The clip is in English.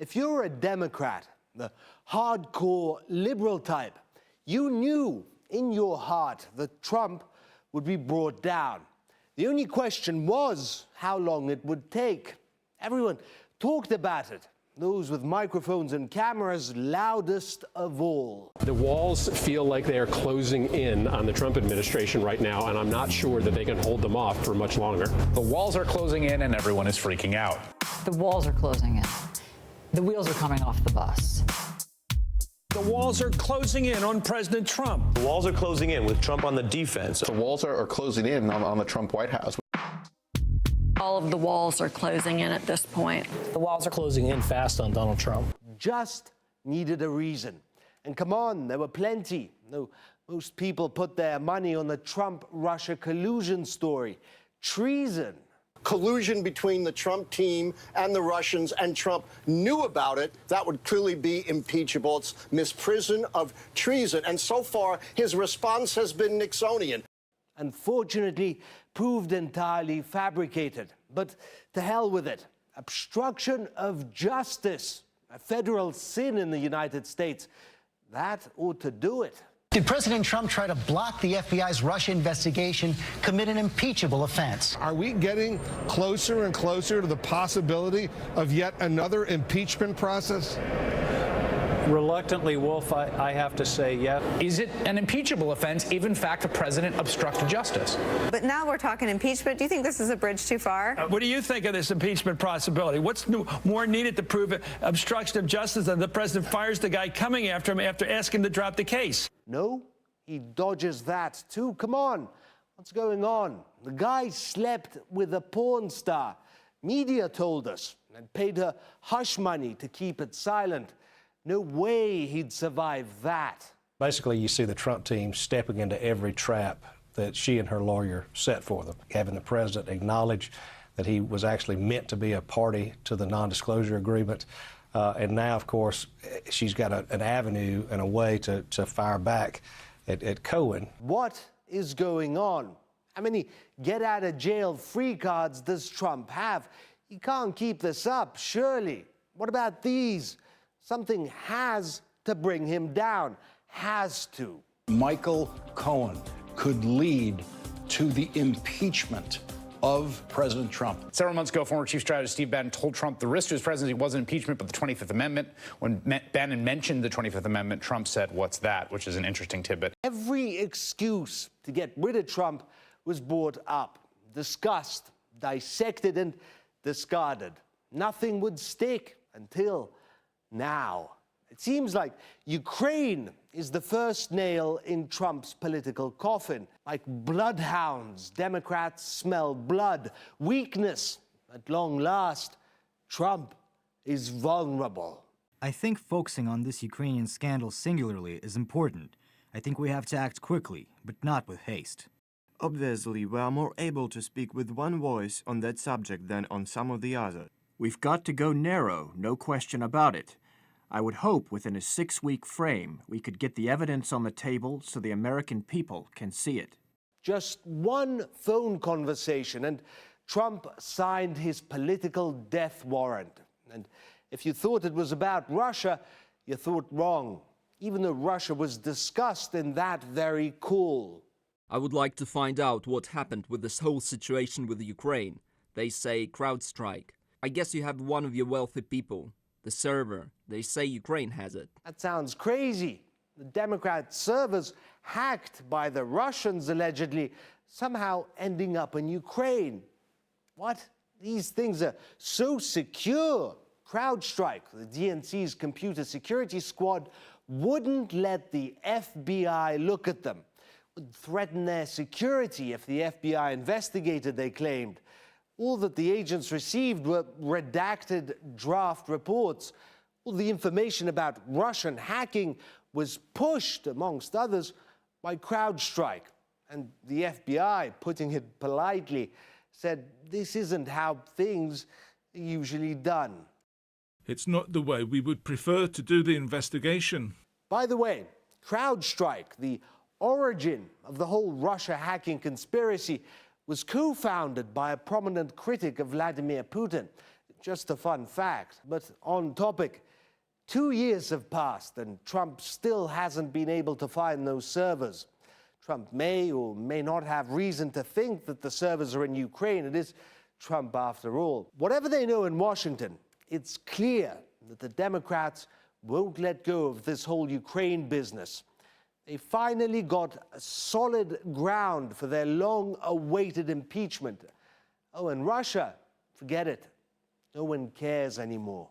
If you're a Democrat, the hardcore liberal type, you knew in your heart that Trump would be brought down. The only question was how long it would take. Everyone talked about it. Those with microphones and cameras loudest of all. The walls feel like they are closing in on the Trump administration right now, and I'm not sure that they can hold them off for much longer. The walls are closing in and everyone is freaking out. The walls are closing in. The wheels are coming off the bus. The walls are closing in on President Trump. The walls are closing in with Trump on the defense. The walls are closing in on the Trump White House. All of the walls are closing in at this point. The walls are closing in fast on Donald Trump. Just needed a reason. And come on, there were plenty. No, most people put their money on the Trump-Russia collusion story. Treason. Collusion between the Trump team and the Russians, and Trump knew about it. That would clearly be impeachable. It's misprision of treason. And so far, his response has been Nixonian. Unfortunately, proved entirely fabricated. But to hell with it. Obstruction of justice, a federal sin in the United States. That ought to do it. Did President Trump try to block the FBI's Russia investigation, commit an impeachable offense? Are we getting closer and closer to the possibility of yet another impeachment process? Reluctantly, Wolf, I have to say yes. Is it an impeachable offense if, in fact, the president obstructed justice? But now we're talking impeachment. Do you think this is a bridge too far? What do you think of this impeachment possibility? What's more needed to prove obstruction of justice than the president fires the guy coming after him after asking him to drop the case? No, he dodges that too. Come on, what's going on? The guy slept with a porn star. Media told us and paid her hush money to keep it silent. No way he'd survive that. Basically, you see the Trump team stepping into every trap that she and her lawyer set for them, having the president acknowledge that he was actually meant to be a party to the non-disclosure agreement. And now, of course, she's got an avenue and a way to fire back at Cohen. What is going on? How many get-out-of-jail-free cards does Trump have? He can't keep this up, surely. What about these? Something has to bring him down. Has to. Michael Cohen could lead to the impeachment of President Trump. Several months ago, former Chief Strategist Steve Bannon told Trump the risk to his presidency wasn't impeachment, but the 25th Amendment. When Bannon mentioned the 25th Amendment, Trump said, "What's that?" which is an interesting tidbit. Every excuse to get rid of Trump was brought up, discussed, dissected, and discarded. Nothing would stick until now. It seems like Ukraine is the first nail in Trump's political coffin. Like bloodhounds, Democrats smell blood. Weakness. At long last, Trump is vulnerable. I think focusing on this Ukrainian scandal singularly is important. I think we have to act quickly, but not with haste. Obviously, we are more able to speak with one voice on that subject than on some of the others. We've got to go narrow, no question about it. I would hope within a 6-week frame we could get the evidence on the table so the American people can see it. Just one phone conversation and Trump signed his political death warrant. And if you thought it was about Russia, you thought wrong. Even though Russia was discussed in that very call. I would like to find out what happened with this whole situation with Ukraine. They say CrowdStrike. I guess you have one of your wealthy people. The server. They say Ukraine has it. That sounds crazy. The Democrat servers hacked by the Russians, allegedly, somehow ending up in Ukraine. What? These things are so secure. CrowdStrike, the DNC's computer security squad, wouldn't let the FBI look at them. Would threaten their security if the FBI investigated, they claimed. All that the agents received were redacted draft reports. All the information about Russian hacking was pushed, amongst others, by CrowdStrike. And the FBI, putting it politely, said this isn't how things are usually done. It's not the way we would prefer to do the investigation. By the way, CrowdStrike, the origin of the whole Russia hacking conspiracy, was co-founded by a prominent critic of Vladimir Putin. just a fun fact. But on topic, 2 years have passed and Trump still hasn't been able to find those servers. Trump may or may not have reason to think that the servers are in Ukraine. It is Trump after all. Whatever they know in Washington, it's clear that the Democrats won't let go of this whole Ukraine business. They finally got solid ground for their long-awaited impeachment. Oh, and Russia, forget it. No one cares anymore.